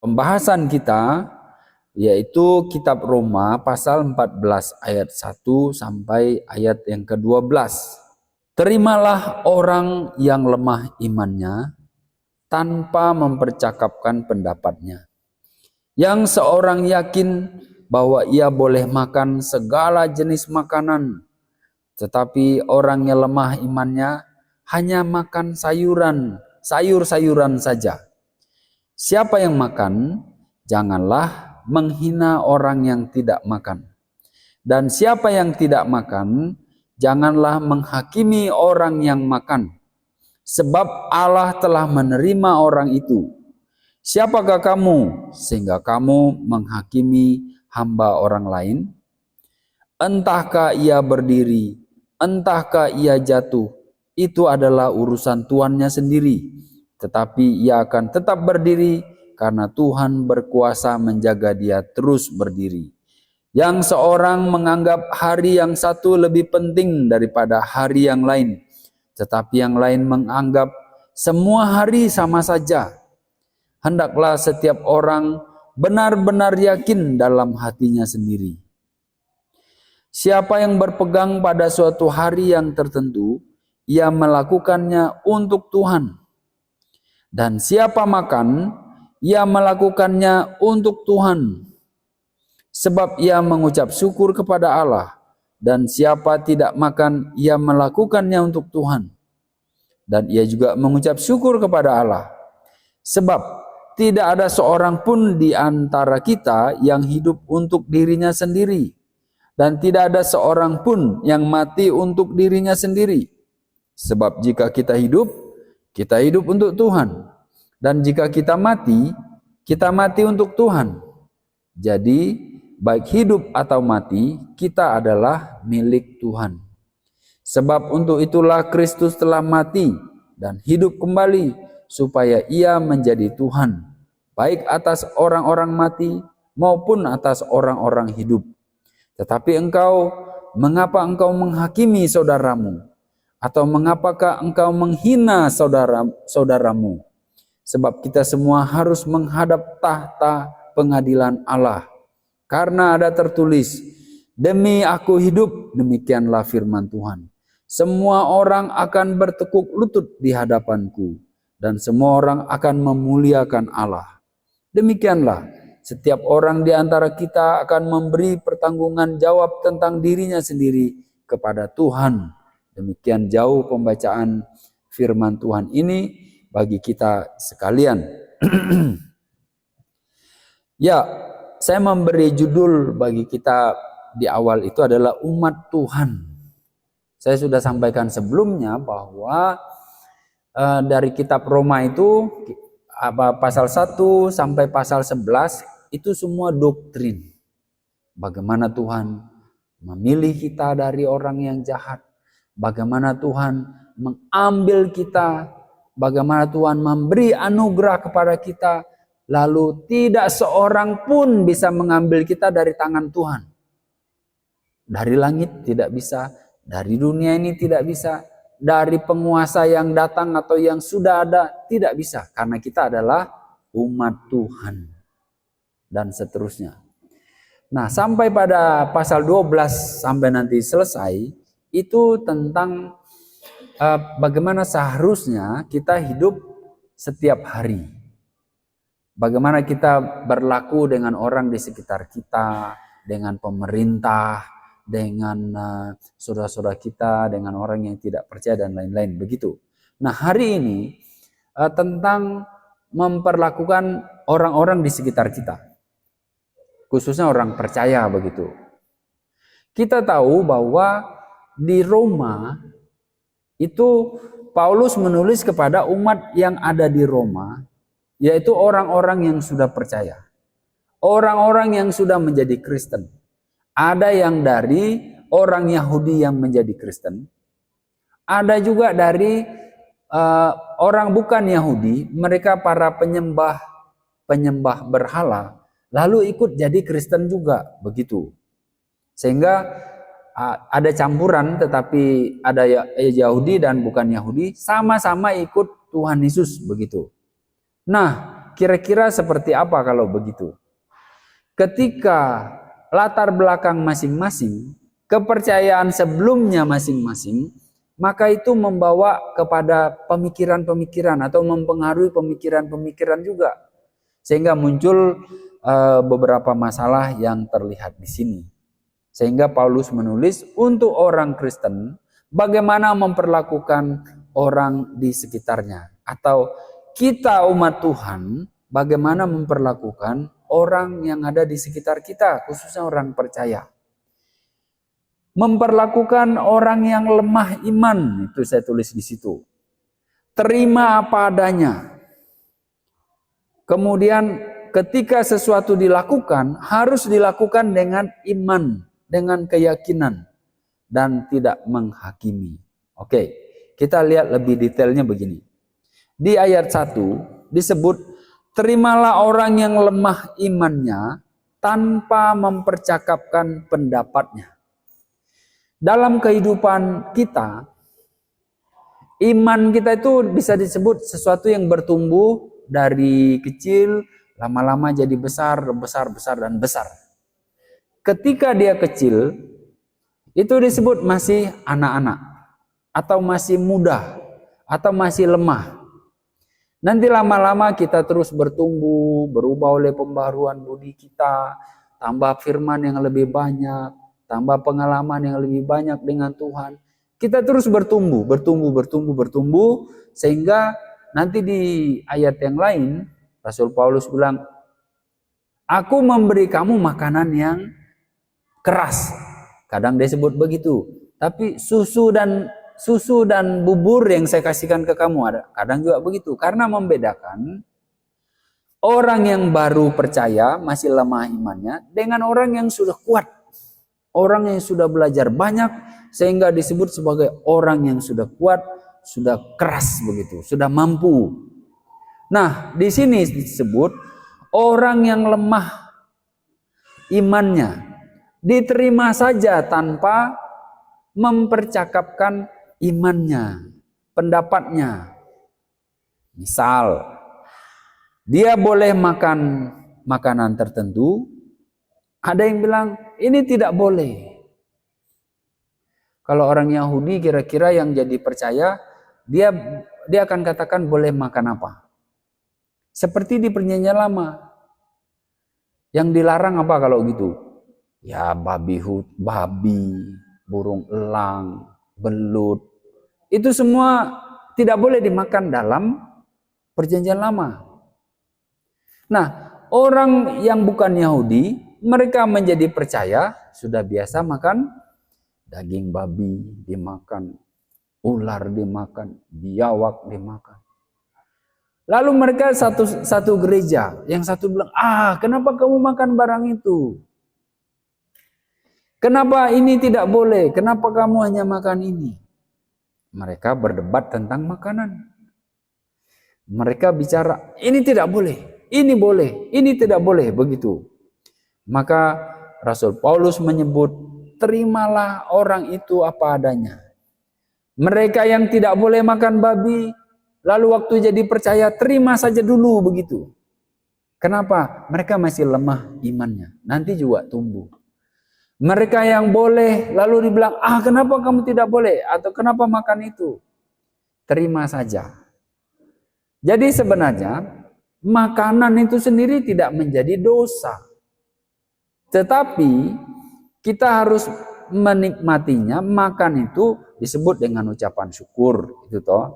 pembahasan kita yaitu kitab Roma pasal 14 ayat 1 sampai ayat yang ke-12. Terimalah orang yang lemah imannya tanpa mempercakapkan pendapatnya. Yang seorang yakin bahwa ia boleh makan segala jenis makanan, tetapi orang yang lemah imannya hanya makan sayur-sayuran saja. Siapa yang makan, janganlah menghina orang yang tidak makan. Dan siapa yang tidak makan, janganlah menghakimi orang yang makan. Sebab Allah telah menerima orang itu. Siapakah kamu sehingga kamu menghakimi hamba orang lain? Entahkah ia berdiri, entahkah ia jatuh, itu adalah urusan tuannya sendiri. Tetapi ia akan tetap berdiri karena Tuhan berkuasa menjaga dia terus berdiri. Yang seorang menganggap hari yang satu lebih penting daripada hari yang lain, tetapi yang lain menganggap semua hari sama saja. Hendaklah setiap orang benar-benar yakin dalam hatinya sendiri. Siapa yang berpegang pada suatu hari yang tertentu, ia melakukannya untuk Tuhan. Dan siapa makan, ia melakukannya untuk Tuhan. Sebab ia mengucap syukur kepada Allah. Dan siapa tidak makan, ia melakukannya untuk Tuhan. Dan ia juga mengucap syukur kepada Allah. Sebab tidak ada seorang pun di antara kita yang hidup untuk dirinya sendiri. Dan tidak ada seorang pun yang mati untuk dirinya sendiri. Sebab jika kita hidup untuk Tuhan. Dan jika kita mati untuk Tuhan. Jadi baik hidup atau mati, kita adalah milik Tuhan. Sebab untuk itulah Kristus telah mati dan hidup kembali, supaya ia menjadi Tuhan, baik atas orang-orang mati maupun atas orang-orang hidup. Tetapi mengapa engkau menghakimi saudaramu? Atau mengapakah engkau menghina saudaramu? Sebab kita semua harus menghadap tahta pengadilan Allah. Karena ada tertulis, demi aku hidup, demikianlah firman Tuhan. Semua orang akan bertekuk lutut di hadapanku, dan semua orang akan memuliakan Allah. Demikianlah, setiap orang di antara kita akan memberi pertanggungan jawab tentang dirinya sendiri kepada Tuhan. Demikian jauh pembacaan firman Tuhan ini bagi kita sekalian. Ya, saya memberi judul bagi kita di awal itu adalah umat Tuhan. Saya sudah sampaikan sebelumnya bahwa dari kitab Roma itu pasal 1 sampai pasal 11 itu semua doktrin. Bagaimana Tuhan memilih kita dari orang yang jahat. Bagaimana Tuhan mengambil kita. Bagaimana Tuhan memberi anugerah kepada kita. Lalu tidak seorang pun bisa mengambil kita dari tangan Tuhan. Dari langit tidak bisa, dari dunia ini tidak bisa, dari penguasa yang datang atau yang sudah ada tidak bisa. Karena kita adalah umat Tuhan. Dan seterusnya. Nah, sampai pada pasal 12 sampai nanti selesai, itu tentang bagaimana seharusnya kita hidup setiap hari. Bagaimana kita berlaku dengan orang di sekitar kita, dengan pemerintah, dengan saudara-saudara kita, dengan orang yang tidak percaya dan lain-lain. Begitu. Nah, hari ini tentang memperlakukan orang-orang di sekitar kita. Khususnya orang percaya begitu. Kita tahu bahwa di Roma itu Paulus menulis kepada umat yang ada di Roma, yaitu orang-orang yang sudah percaya. Orang-orang yang sudah menjadi Kristen. Ada yang dari orang Yahudi yang menjadi Kristen. Ada juga dari orang bukan Yahudi. Mereka para penyembah berhala. Lalu ikut jadi Kristen juga. Begitu. Sehingga ada campuran, tetapi ada Yahudi dan bukan Yahudi. Sama-sama ikut Tuhan Yesus. Begitu. Nah, kira-kira seperti apa kalau begitu? Ketika latar belakang masing-masing, kepercayaan sebelumnya masing-masing, maka itu membawa kepada pemikiran-pemikiran atau mempengaruhi pemikiran-pemikiran juga. Sehingga muncul beberapa masalah yang terlihat di sini. Sehingga Paulus menulis untuk orang Kristen bagaimana memperlakukan orang di sekitarnya. Atau kita umat Tuhan bagaimana memperlakukan orang yang ada di sekitar kita, khususnya orang percaya. Memperlakukan orang yang lemah iman, itu saya tulis di situ. Terima apa adanya. Kemudian ketika sesuatu dilakukan, harus dilakukan dengan iman, dengan keyakinan, dan tidak menghakimi. Oke, kita lihat lebih detailnya begini. Di ayat 1 disebut, terimalah orang yang lemah imannya tanpa mempercakapkan pendapatnya. Dalam kehidupan kita, iman kita itu bisa disebut sesuatu yang bertumbuh dari kecil, lama-lama jadi besar, besar, dan besar. Ketika dia kecil, itu disebut masih anak-anak, atau masih muda, atau masih lemah. Nanti lama-lama kita terus bertumbuh, berubah oleh pembaharuan budi kita, tambah firman yang lebih banyak, tambah pengalaman yang lebih banyak dengan Tuhan. Kita terus bertumbuh, sehingga nanti di ayat yang lain, Rasul Paulus bilang, aku memberi kamu makanan yang keras. Kadang dia sebut begitu. Tapi susu dan bubur yang saya kasihkan ke kamu ada. Kadang juga begitu. Karena membedakan orang yang baru percaya, masih lemah imannya, dengan orang yang sudah kuat. Orang yang sudah belajar banyak, sehingga disebut sebagai orang yang sudah kuat, sudah keras begitu, sudah mampu. Nah, di sini disebut orang yang lemah imannya diterima saja tanpa mempercakapkan imannya, pendapatnya. Misal, dia boleh makan makanan tertentu, ada yang bilang ini tidak boleh. Kalau orang Yahudi kira-kira yang jadi percaya, dia akan katakan boleh makan apa. Seperti di Perjanjian Lama. Yang dilarang apa kalau gitu? Ya babi, burung elang, belut. Itu semua tidak boleh dimakan dalam Perjanjian Lama. Nah, orang yang bukan Yahudi, mereka menjadi percaya, sudah biasa makan daging babi dimakan, ular dimakan, biawak dimakan. Lalu mereka satu gereja, yang satu bilang, kenapa kamu makan barang itu? Kenapa ini tidak boleh? Kenapa kamu hanya makan ini? Mereka berdebat tentang makanan. Mereka bicara, ini tidak boleh, ini boleh, ini tidak boleh, begitu. Maka Rasul Paulus menyebut, terimalah orang itu apa adanya. Mereka yang tidak boleh makan babi, lalu waktu jadi percaya, terima saja dulu begitu. Kenapa? Mereka masih lemah imannya, nanti juga tumbuh. Mereka yang boleh, lalu dibilang, kenapa kamu tidak boleh? Atau kenapa makan itu? Terima saja. Jadi sebenarnya, makanan itu sendiri tidak menjadi dosa. Tetapi kita harus menikmatinya, makan itu disebut dengan ucapan syukur, itu toh.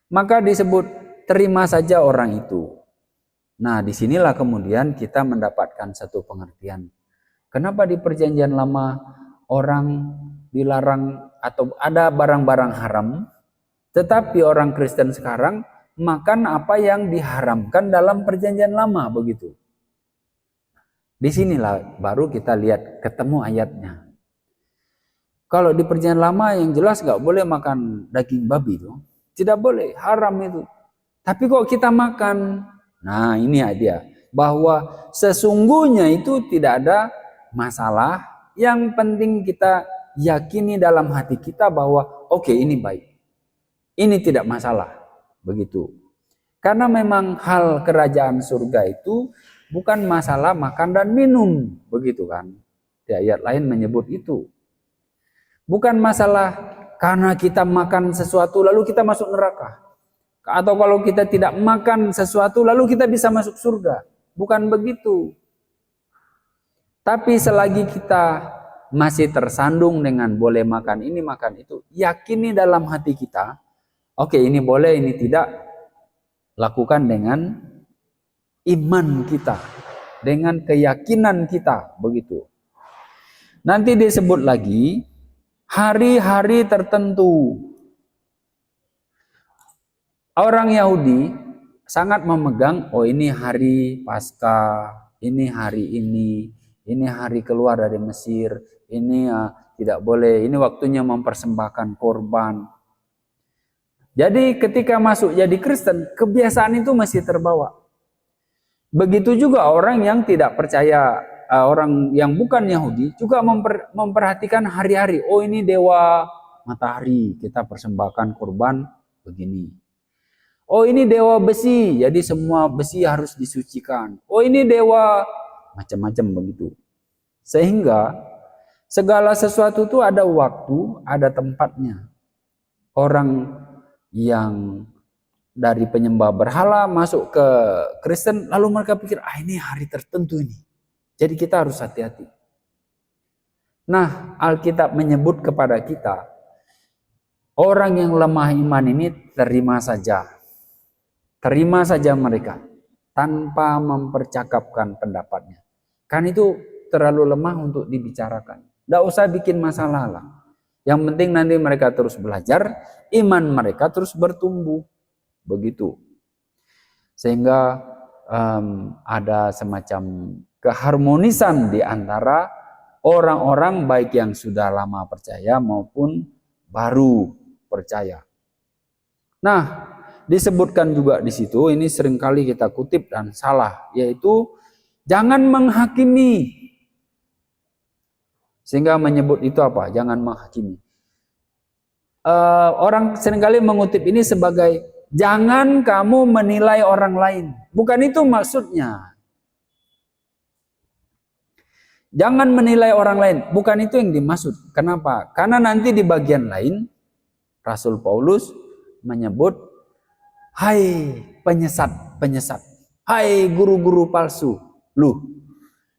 Maka disebut terima saja orang itu. Nah, disinilah kemudian kita mendapatkan satu pengertian. Kenapa di Perjanjian Lama orang dilarang atau ada barang-barang haram, tetapi orang Kristen sekarang makan apa yang diharamkan dalam Perjanjian Lama, begitu. Disinilah baru kita lihat ketemu ayatnya. Kalau di Perjanjian Lama yang jelas gak boleh makan daging babi itu. Tidak boleh, haram itu. Tapi kok kita makan? Nah ini dia. Bahwa sesungguhnya itu tidak ada masalah. Yang penting kita yakini dalam hati kita bahwa oke, ini baik. Ini tidak masalah. Begitu. Karena memang hal kerajaan surga itu bukan masalah makan dan minum, begitu kan? Di ayat lain menyebut itu. Bukan masalah karena kita makan sesuatu lalu kita masuk neraka. Atau kalau kita tidak makan sesuatu lalu kita bisa masuk surga. Bukan begitu. Tapi selagi kita masih tersandung dengan boleh makan ini makan itu, yakini dalam hati kita, oke, ini boleh ini tidak, lakukan dengan iman kita, dengan keyakinan kita, begitu. Nanti disebut lagi hari-hari tertentu. Orang Yahudi sangat memegang, oh ini hari Paskah, ini hari ini hari keluar dari Mesir, ini tidak boleh, ini waktunya mempersembahkan korban. Jadi ketika masuk jadi Kristen, kebiasaan itu masih terbawa. Begitu juga orang yang tidak percaya, orang yang bukan Yahudi juga memperhatikan hari-hari. Oh ini dewa matahari, kita persembahkan korban begini. Oh ini dewa besi, jadi semua besi harus disucikan. Oh ini dewa macam-macam begitu. Sehingga segala sesuatu itu ada waktu, ada tempatnya. Orang yang dari penyembah berhala masuk ke Kristen, lalu mereka pikir, ini hari tertentu ini. Jadi kita harus hati-hati. Nah, Alkitab menyebut kepada kita, orang yang lemah iman ini terima saja. Terima saja mereka, tanpa mempercakapkan pendapatnya. Kan itu terlalu lemah untuk dibicarakan. Tidak usah bikin masalah lah. Yang penting nanti mereka terus belajar, iman mereka terus bertumbuh. Begitu. Sehingga ada semacam keharmonisan di antara orang-orang baik yang sudah lama percaya maupun baru percaya. Nah, disebutkan juga di situ, ini seringkali kita kutip dan salah, yaitu jangan menghakimi. Sehingga menyebut itu apa? Jangan menghakimi. Orang seringkali mengutip ini sebagai jangan kamu menilai orang lain. Bukan itu maksudnya. Jangan menilai orang lain. Bukan itu yang dimaksud. Kenapa? Karena nanti di bagian lain, Rasul Paulus menyebut, hai penyesat. Hai guru-guru palsu. Loh,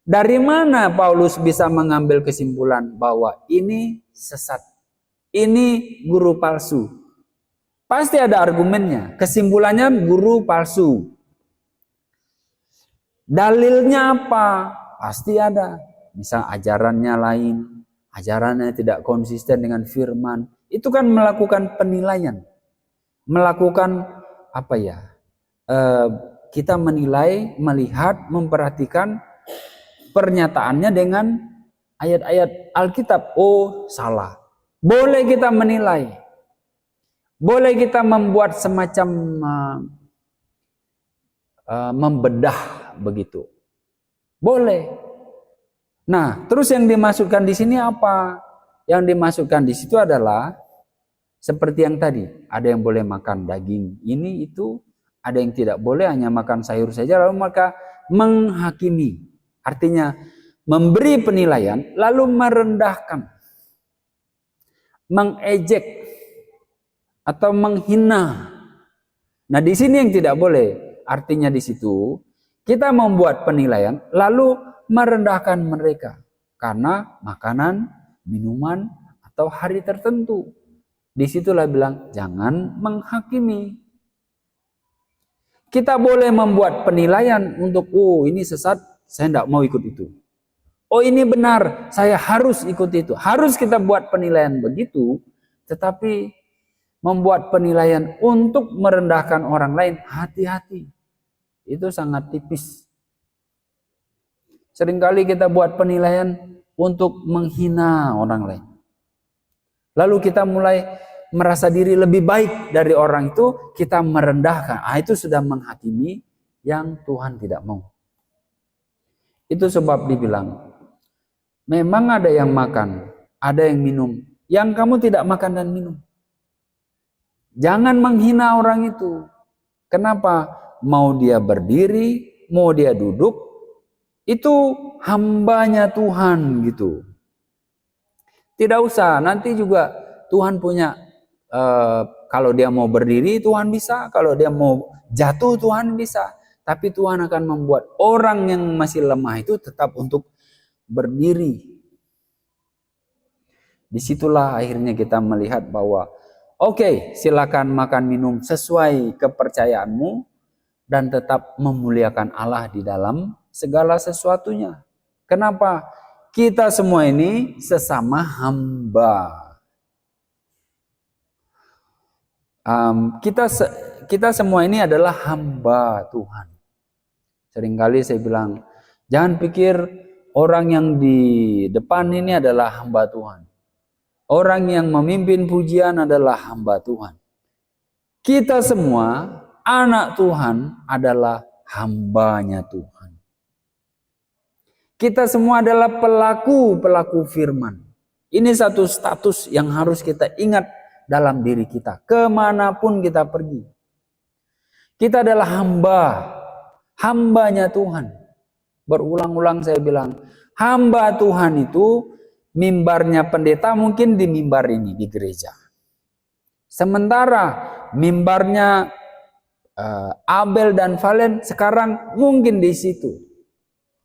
dari mana Paulus bisa mengambil kesimpulan bahwa ini sesat? Ini guru palsu. Pasti ada argumennya. Kesimpulannya guru palsu. Dalilnya apa? Pasti ada. Misal ajarannya lain, ajarannya tidak konsisten dengan firman. Itu kan melakukan penilaian. Melakukan apa ya? Kita menilai, melihat, memperhatikan pernyataannya dengan ayat-ayat Alkitab. Oh, salah. Boleh kita menilai. Boleh kita membuat semacam membedah begitu. Boleh. Nah, terus yang dimasukkan di sini apa? Yang dimasukkan di situ adalah seperti yang tadi, ada yang boleh makan daging ini itu, ada yang tidak boleh hanya makan sayur saja, lalu maka menghakimi. Artinya memberi penilaian lalu merendahkan, mengejek atau menghina. Nah, di sini yang tidak boleh. Artinya di situ kita membuat penilaian lalu merendahkan mereka karena makanan, minuman atau hari tertentu. Disitulah bilang jangan menghakimi. Kita boleh membuat penilaian untuk ini sesat, saya tidak mau ikut itu. Oh ini benar, saya harus ikut itu. Harus kita buat penilaian begitu, tetapi membuat penilaian untuk merendahkan orang lain, hati-hati. Itu sangat tipis. Seringkali kita buat penilaian untuk menghina orang lain. Lalu kita mulai merasa diri lebih baik dari orang itu, kita merendahkan. Itu sudah menghakimi yang Tuhan tidak mau. Itu sebab dibilang, memang ada yang makan, ada yang minum, yang kamu tidak makan dan minum. Jangan menghina orang itu. Kenapa? Mau dia berdiri, mau dia duduk, itu hambanya Tuhan gitu. Tidak usah, nanti juga Tuhan punya, kalau dia mau berdiri Tuhan bisa, kalau dia mau jatuh Tuhan bisa. Tapi Tuhan akan membuat orang yang masih lemah itu tetap untuk berdiri. Disitulah akhirnya kita melihat bahwa oke, silakan makan minum sesuai kepercayaanmu dan tetap memuliakan Allah di dalam segala sesuatunya. Kenapa? Kita semua ini sesama hamba. Kita semua ini adalah hamba Tuhan. Seringkali saya bilang, jangan pikir orang yang di depan ini adalah hamba Tuhan. Orang yang memimpin pujian adalah hamba Tuhan. Kita semua anak Tuhan adalah hambanya Tuhan. Kita semua adalah pelaku firman. Ini satu status yang harus kita ingat dalam diri kita. Kemanapun kita pergi. Kita adalah hambanya Tuhan. Berulang-ulang saya bilang, hamba Tuhan itu mimbarnya pendeta mungkin di mimbar ini, di gereja. Sementara mimbarnya Abel dan Valen sekarang mungkin di situ.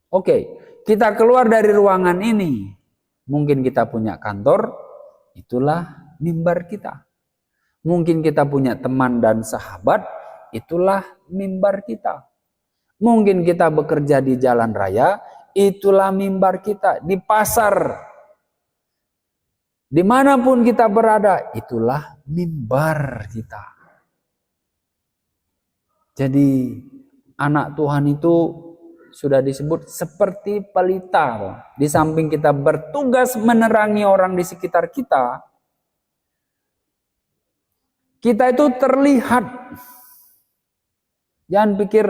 Oke, kita keluar dari ruangan ini. Mungkin kita punya kantor, itulah mimbar kita. Mungkin kita punya teman dan sahabat, itulah mimbar kita. Mungkin kita bekerja di jalan raya, itulah mimbar kita. Di pasar, dimanapun kita berada, itulah mimbar kita. Jadi anak Tuhan itu sudah disebut seperti pelita. Di samping kita bertugas menerangi orang di sekitar kita, kita itu terlihat. Jangan pikir,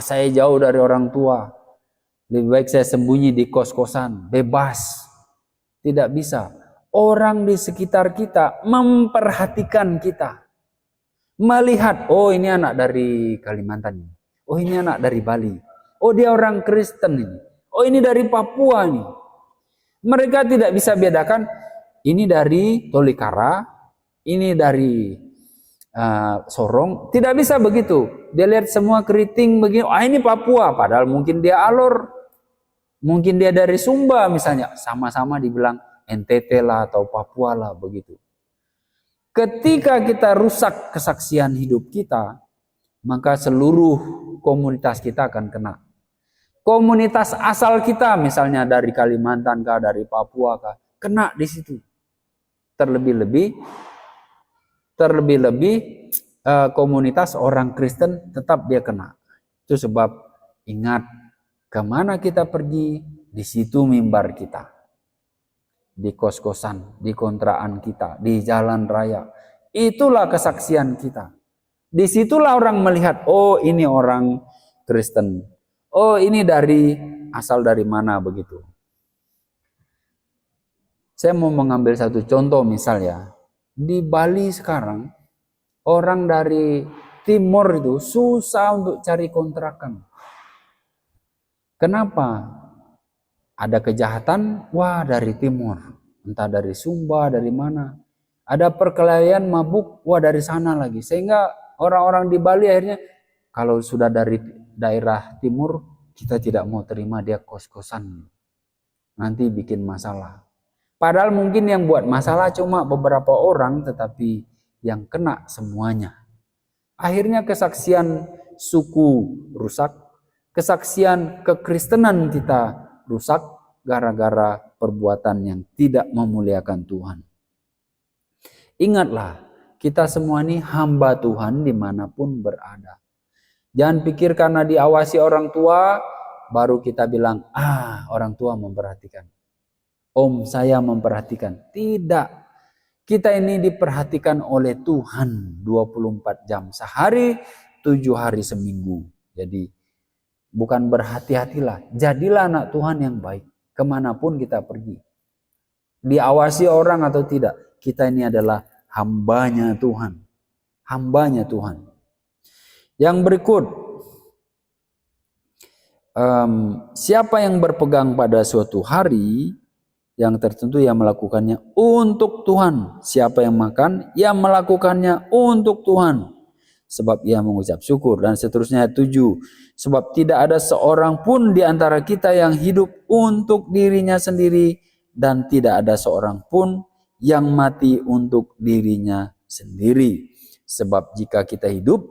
saya jauh dari orang tua. Lebih baik saya sembunyi di kos-kosan, bebas. Tidak bisa. Orang di sekitar kita memperhatikan kita. Melihat, oh ini anak dari Kalimantan. Oh ini anak dari Bali. Oh dia orang Kristen ini. Oh ini dari Papua ini. Mereka tidak bisa bedakan, ini dari Tolikara, ini dari Sorong. Tidak bisa begitu. Dia lihat semua keriting begini, ini Papua. Padahal mungkin dia Alor. Mungkin dia dari Sumba misalnya. Sama-sama dibilang NTT lah atau Papua lah begitu. Ketika kita rusak kesaksian hidup kita, maka seluruh komunitas kita akan kena. Komunitas asal kita misalnya dari Kalimantan kah, dari Papua kah, kena di situ. Terlebih-lebih komunitas orang Kristen tetap dia kena. Itu sebab ingat, kemana kita pergi, di situ mimbar kita. Di kos-kosan, di kontrakan kita, di jalan raya. Itulah kesaksian kita. Disitulah orang melihat, oh ini orang Kristen. Oh ini asal dari mana begitu. Saya mau mengambil satu contoh misal ya. Di Bali sekarang, orang dari timur itu susah untuk cari kontrakan. Kenapa? Ada kejahatan, dari timur. Entah dari Sumba, dari mana. Ada perkelahian mabuk, dari sana lagi. Sehingga orang-orang di Bali akhirnya, kalau sudah dari daerah timur, kita tidak mau terima dia kos-kosan. Nanti bikin masalah. Padahal mungkin yang buat masalah cuma beberapa orang, tetapi yang kena semuanya. Akhirnya kesaksian suku rusak. Kesaksian kekristenan kita rusak gara-gara perbuatan yang tidak memuliakan Tuhan. Ingatlah, kita semua ini hamba Tuhan dimanapun berada. Jangan pikir karena diawasi orang tua, baru kita bilang, orang tua memperhatikan. Om saya memperhatikan. Tidak. Kita ini diperhatikan oleh Tuhan 24 jam sehari, 7 hari seminggu. Jadi bukan berhati-hatilah, jadilah anak Tuhan yang baik. Kemanapun kita pergi. Diawasi orang atau tidak, kita ini adalah hambanya Tuhan. Hambanya Tuhan. Yang berikut, siapa yang berpegang pada suatu hari yang tertentu, yang melakukannya untuk Tuhan. Siapa yang makan, yang melakukannya untuk Tuhan, sebab ia mengucap syukur. Dan seterusnya ayat 7. Sebab tidak ada seorang pun di antara kita yang hidup untuk dirinya sendiri, dan tidak ada seorang pun yang mati untuk dirinya sendiri. Sebab jika kita hidup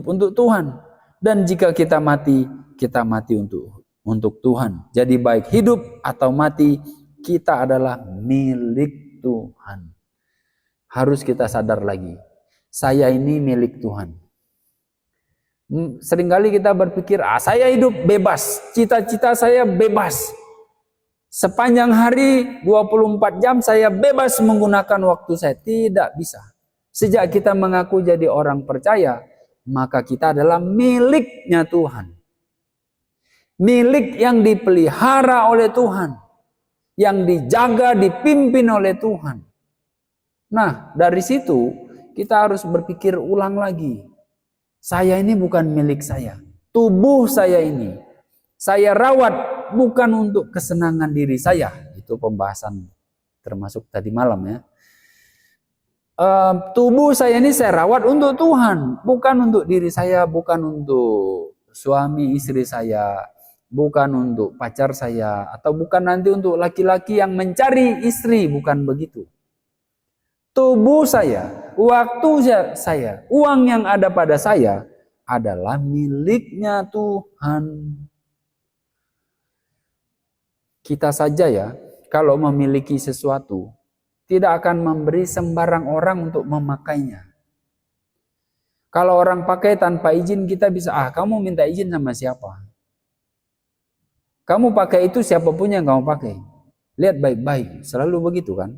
untuk Tuhan. Dan jika kita mati untuk Tuhan. Jadi baik hidup atau mati, kita adalah milik Tuhan. Harus kita sadar lagi, saya ini milik Tuhan. Seringkali kita berpikir, saya hidup bebas, cita-cita saya bebas. Sepanjang hari 24 jam saya bebas menggunakan waktu saya. Tidak bisa. Sejak kita mengaku jadi orang percaya, maka kita adalah miliknya Tuhan. Milik yang dipelihara oleh Tuhan, yang dijaga, dipimpin oleh Tuhan. Nah, dari situ kita harus berpikir ulang lagi. Saya ini bukan milik saya. Tubuh saya ini saya rawat bukan untuk kesenangan diri saya. Itu pembahasan termasuk tadi malam ya. Tubuh saya ini saya rawat untuk Tuhan, bukan untuk diri saya, bukan untuk suami istri saya, bukan untuk pacar saya, atau bukan nanti untuk laki-laki yang mencari istri, bukan begitu. Tubuh saya, waktu saya, uang yang ada pada saya adalah miliknya Tuhan. Kita saja ya, kalau memiliki sesuatu, tidak akan memberi sembarang orang untuk memakainya. Kalau orang pakai tanpa izin, kita bisa, kamu minta izin sama siapa? Kamu pakai itu siapapun yang kamu pakai. Lihat baik-baik, selalu begitu kan?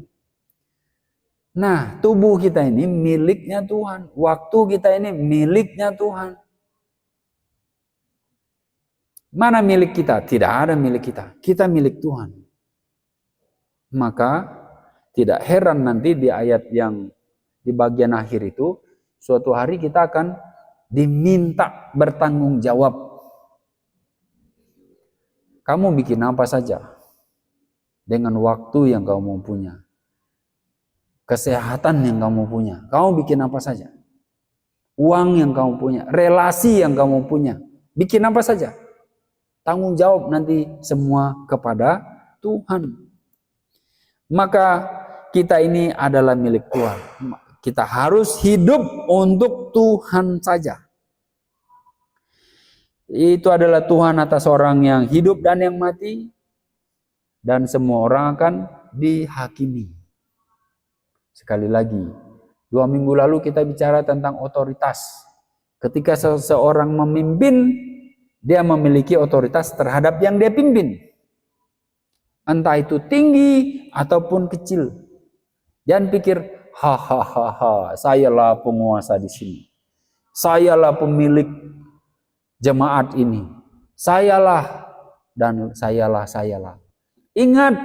Nah, tubuh kita ini miliknya Tuhan. Waktu kita ini miliknya Tuhan. Mana milik kita? Tidak ada milik kita. Kita milik Tuhan. Maka tidak heran nanti di ayat yang di bagian akhir itu, suatu hari kita akan diminta bertanggung jawab. Kamu bikin apa saja dengan waktu yang kamu punya, kesehatan yang kamu punya, kamu bikin apa saja, uang yang kamu punya, relasi yang kamu punya, bikin apa saja. Tanggung jawab nanti semua kepada Tuhan. Maka kita ini adalah milik Tuhan. Kita harus hidup untuk Tuhan saja. Itu adalah Tuhan atas orang yang hidup dan yang mati. Dan semua orang akan dihakimi. Sekali lagi, 2 minggu lalu kita bicara tentang otoritas. Ketika seseorang memimpin, dia memiliki otoritas terhadap yang dia pimpin. Entah itu tinggi ataupun kecil. Jangan pikir, sayalah penguasa di sini. Sayalah pemilik jemaat ini. Sayalah dan sayalah. Ingat,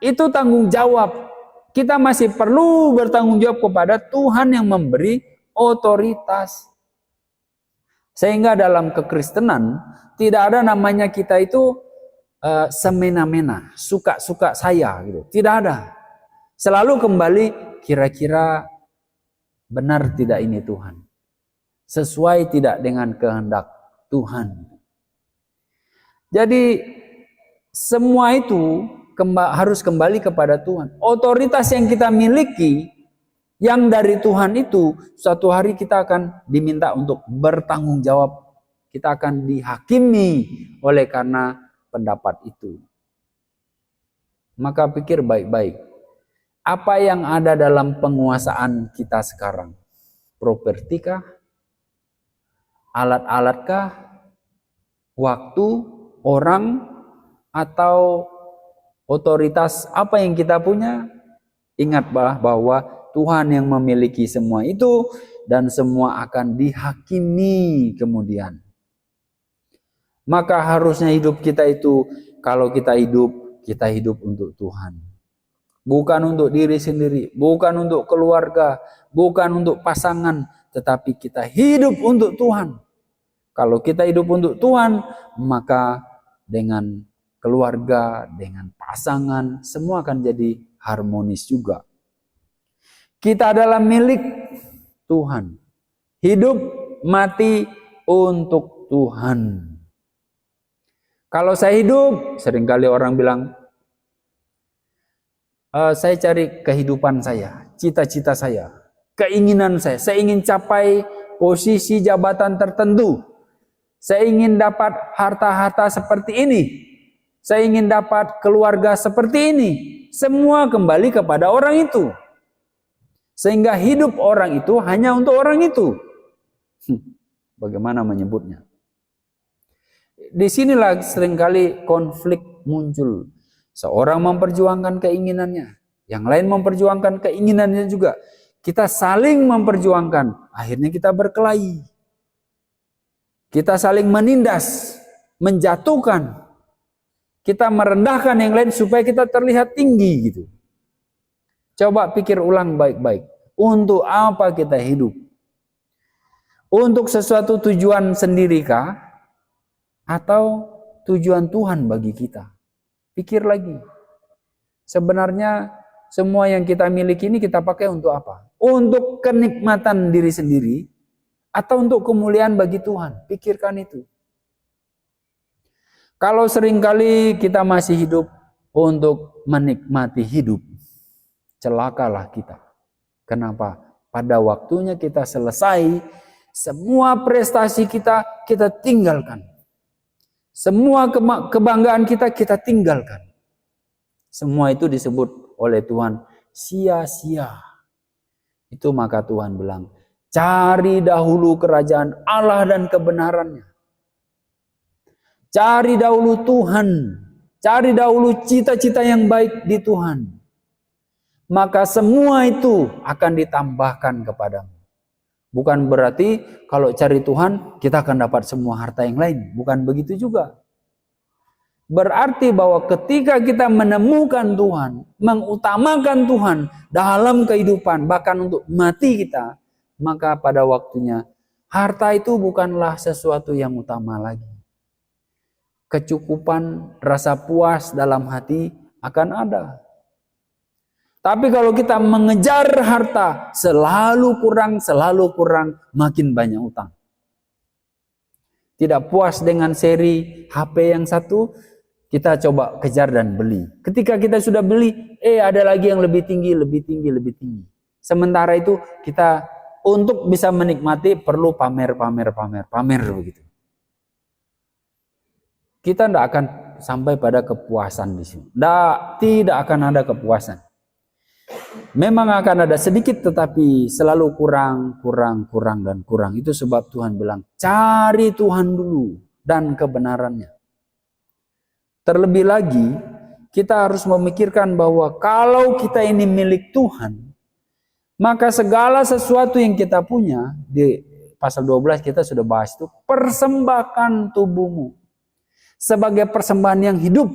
itu tanggung jawab. Kita masih perlu bertanggung jawab kepada Tuhan yang memberi otoritas. Sehingga dalam kekristenan tidak ada namanya kita itu semena-mena, suka-suka saya gitu. Tidak ada. Selalu kembali, kira-kira benar tidak ini Tuhan? Sesuai tidak dengan kehendak Tuhan? Jadi semua itu harus kembali kepada Tuhan. Otoritas yang kita miliki, yang dari Tuhan itu, suatu hari kita akan diminta untuk bertanggung jawab. Kita akan dihakimi oleh karena pendapat itu. Maka pikir baik-baik. Apa yang ada dalam penguasaan kita sekarang? Propertikah? Alat-alatkah? Waktu? Orang? Atau otoritas apa yang kita punya? Ingat bahwa Tuhan yang memiliki semua itu dan semua akan dihakimi kemudian. Maka harusnya hidup kita itu, kalau kita hidup untuk Tuhan. bukan untuk diri sendiri, bukan untuk keluarga, bukan untuk pasangan, tetapi kita hidup untuk Tuhan. Kalau kita hidup untuk Tuhan, maka dengan keluarga, dengan pasangan, semua akan jadi harmonis juga. Kita adalah milik Tuhan. Hidup mati untuk Tuhan. Kalau saya hidup, seringkali orang bilang, saya cari kehidupan saya, cita-cita saya, keinginan saya ingin capai posisi jabatan tertentu. Saya ingin dapat harta-harta seperti ini. Saya ingin dapat keluarga seperti ini. Semua kembali kepada orang itu. Sehingga hidup orang itu hanya untuk orang itu. Bagaimana menyebutnya? Disinilah seringkali konflik muncul. Seorang memperjuangkan keinginannya, yang lain memperjuangkan keinginannya juga. Kita saling memperjuangkan, akhirnya kita berkelahi. Kita saling menindas, menjatuhkan. Kita merendahkan yang lain supaya kita terlihat tinggi gitu. Coba pikir ulang baik-baik. Untuk apa kita hidup? Untuk sesuatu tujuan sendirikah? Atau tujuan Tuhan bagi kita? Pikir lagi. Sebenarnya semua yang kita miliki ini kita pakai untuk apa? Untuk kenikmatan diri sendiri atau untuk kemuliaan bagi Tuhan? Pikirkan itu. Kalau seringkali kita masih hidup untuk menikmati hidup, celakalah kita. Kenapa? Pada waktunya kita selesai, semua prestasi kita tinggalkan. Semua kebanggaan kita tinggalkan. Semua itu disebut oleh Tuhan sia-sia. Itu maka Tuhan bilang, cari dahulu kerajaan Allah dan kebenarannya. Cari dahulu Tuhan. Cari dahulu cita-cita yang baik di Tuhan. Maka semua itu akan ditambahkan kepadamu. Bukan berarti kalau cari Tuhan kita akan dapat semua harta yang lain. Bukan begitu juga. Berarti bahwa ketika kita menemukan Tuhan, mengutamakan Tuhan dalam kehidupan, bahkan untuk mati kita, maka pada waktunya harta itu bukanlah sesuatu yang utama lagi. Kecukupan, rasa puas dalam hati akan ada. Tapi kalau kita mengejar harta, selalu kurang, makin banyak utang. Tidak puas dengan seri HP yang satu, kita coba kejar dan beli. Ketika kita sudah beli, ada lagi yang lebih tinggi. Sementara itu kita untuk bisa menikmati perlu pamer begitu. Kita tidak akan sampai pada kepuasan di sini. Tidak akan ada kepuasan. Memang akan ada sedikit tetapi selalu kurang. Itu sebab Tuhan bilang, cari Tuhan dulu dan kebenarannya. Terlebih lagi, kita harus memikirkan bahwa kalau kita ini milik Tuhan, maka segala sesuatu yang kita punya, di pasal 12 kita sudah bahas itu, persembahkan tubuhmu sebagai persembahan yang hidup,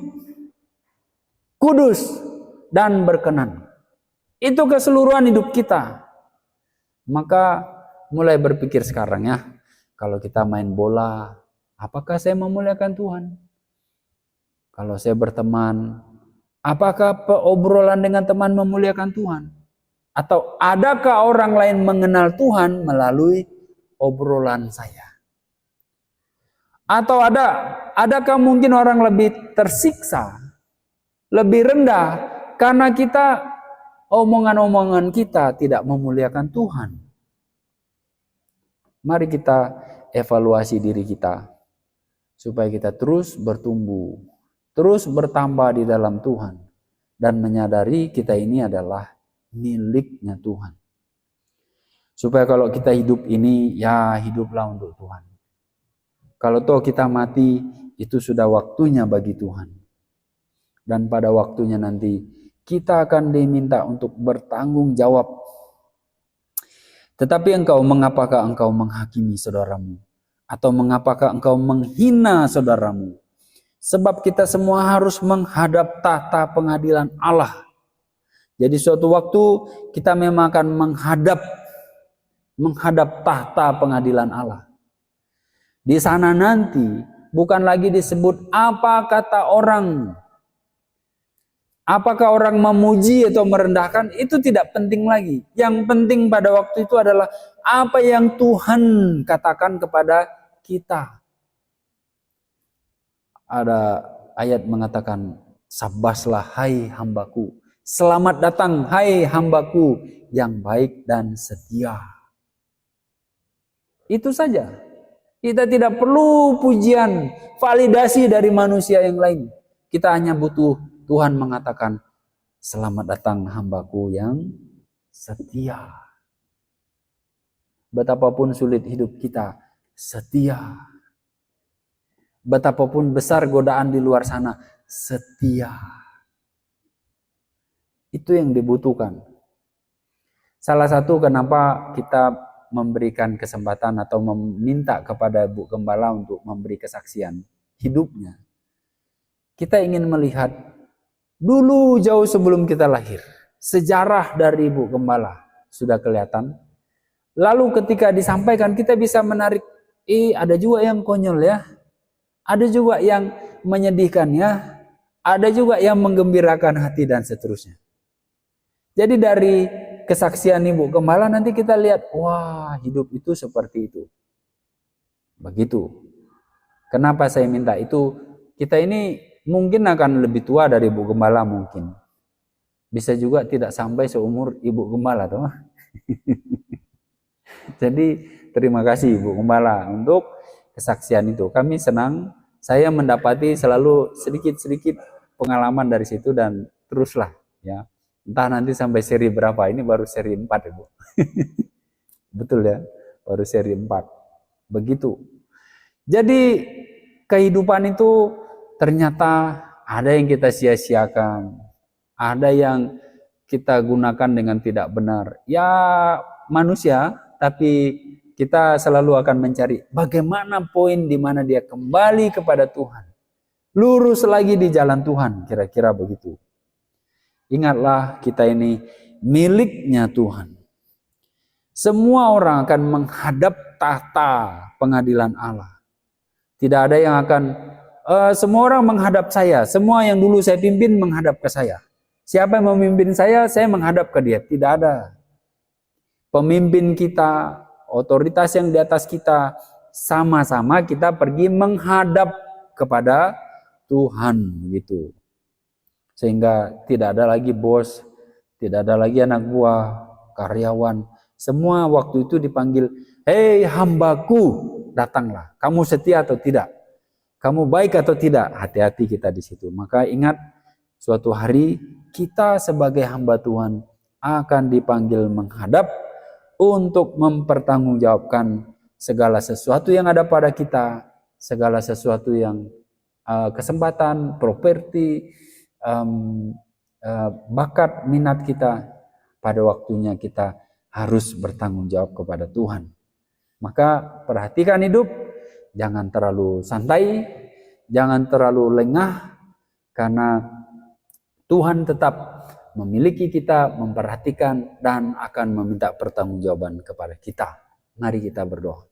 kudus, dan berkenan. Itu keseluruhan hidup kita. Maka mulai berpikir sekarang ya, kalau kita main bola, apakah saya memuliakan Tuhan? Kalau saya berteman, apakah obrolan dengan teman memuliakan Tuhan? Atau adakah orang lain mengenal Tuhan melalui obrolan saya? Atau adakah mungkin orang lebih tersiksa, lebih rendah karena omongan-omongan kita tidak memuliakan Tuhan? Mari kita evaluasi diri kita supaya kita terus bertumbuh, terus bertambah di dalam Tuhan dan menyadari kita ini adalah miliknya Tuhan. Supaya kalau kita hidup ini, ya hiduplah untuk Tuhan. Kalau toh kita mati, itu sudah waktunya bagi Tuhan. Dan pada waktunya nanti, kita akan diminta untuk bertanggung jawab. Tetapi mengapakah engkau menghakimi saudaramu? Atau mengapakah engkau menghina saudaramu? Sebab kita semua harus menghadap tahta pengadilan Allah. Jadi suatu waktu kita memang akan menghadap tahta pengadilan Allah. Di sana nanti bukan lagi disebut apa kata orang. Apakah orang memuji atau merendahkan, itu tidak penting lagi. Yang penting pada waktu itu adalah apa yang Tuhan katakan kepada kita. Ada ayat mengatakan, sabaslah hai hambaku. Selamat datang hai hambaku yang baik dan setia. Itu saja. Kita tidak perlu pujian, validasi dari manusia yang lain. Kita hanya butuh Tuhan mengatakan, selamat datang hambaku yang setia. Betapapun sulit hidup kita, setia. Betapapun besar godaan di luar sana, setia. Itu yang dibutuhkan. Salah satu kenapa kita memberikan kesempatan atau meminta kepada Bu Gembala untuk memberi kesaksian hidupnya. Kita ingin melihat dulu jauh sebelum kita lahir, sejarah dari Ibu Gembala sudah kelihatan. Lalu ketika disampaikan kita bisa menarik, ada juga yang konyol ya, ada juga yang menyedihkan ya, ada juga yang menggembirakan hati dan seterusnya. Jadi dari kesaksian Ibu Gembala nanti kita lihat, wah hidup itu seperti itu. Begitu. Kenapa saya minta itu? Kita ini mungkin akan lebih tua dari Ibu Gembala mungkin. Bisa juga tidak sampai seumur Ibu Gembala, toh. Jadi terima kasih Ibu Gembala untuk kesaksian itu. Kami senang, saya mendapati selalu sedikit-sedikit pengalaman dari situ dan teruslah ya. Entah nanti sampai seri berapa, ini baru seri 4 Ibu. Betul ya, baru seri 4. Begitu. Jadi kehidupan itu ternyata ada yang kita sia-siakan, ada yang kita gunakan dengan tidak benar. Ya manusia, tapi kita selalu akan mencari bagaimana poin di mana dia kembali kepada Tuhan. Lurus lagi di jalan Tuhan, kira-kira begitu. Ingatlah kita ini miliknya Tuhan. Semua orang akan menghadap tahta pengadilan Allah. Tidak ada yang akan, semua orang menghadap saya. Semua yang dulu saya pimpin menghadap ke saya. Siapa yang memimpin saya menghadap ke dia. Tidak ada. Pemimpin kita, otoritas yang di atas kita, sama-sama kita pergi menghadap kepada Tuhan gitu. Sehingga tidak ada lagi bos, tidak ada lagi anak buah, karyawan. Semua waktu itu dipanggil, hei hambaku, datanglah. Kamu setia atau tidak? Kamu baik atau tidak? Hati-hati kita di situ. Maka ingat, suatu hari kita sebagai hamba Tuhan akan dipanggil menghadap untuk mempertanggungjawabkan segala sesuatu yang ada pada kita, segala sesuatu yang kesempatan, properti, bakat, minat kita, pada waktunya kita harus bertanggung jawab kepada Tuhan. Maka perhatikan hidup, jangan terlalu santai, jangan terlalu lengah, karena Tuhan tetap memiliki kita, memperhatikan, dan akan meminta pertanggungjawaban kepada kita. Mari kita berdoa.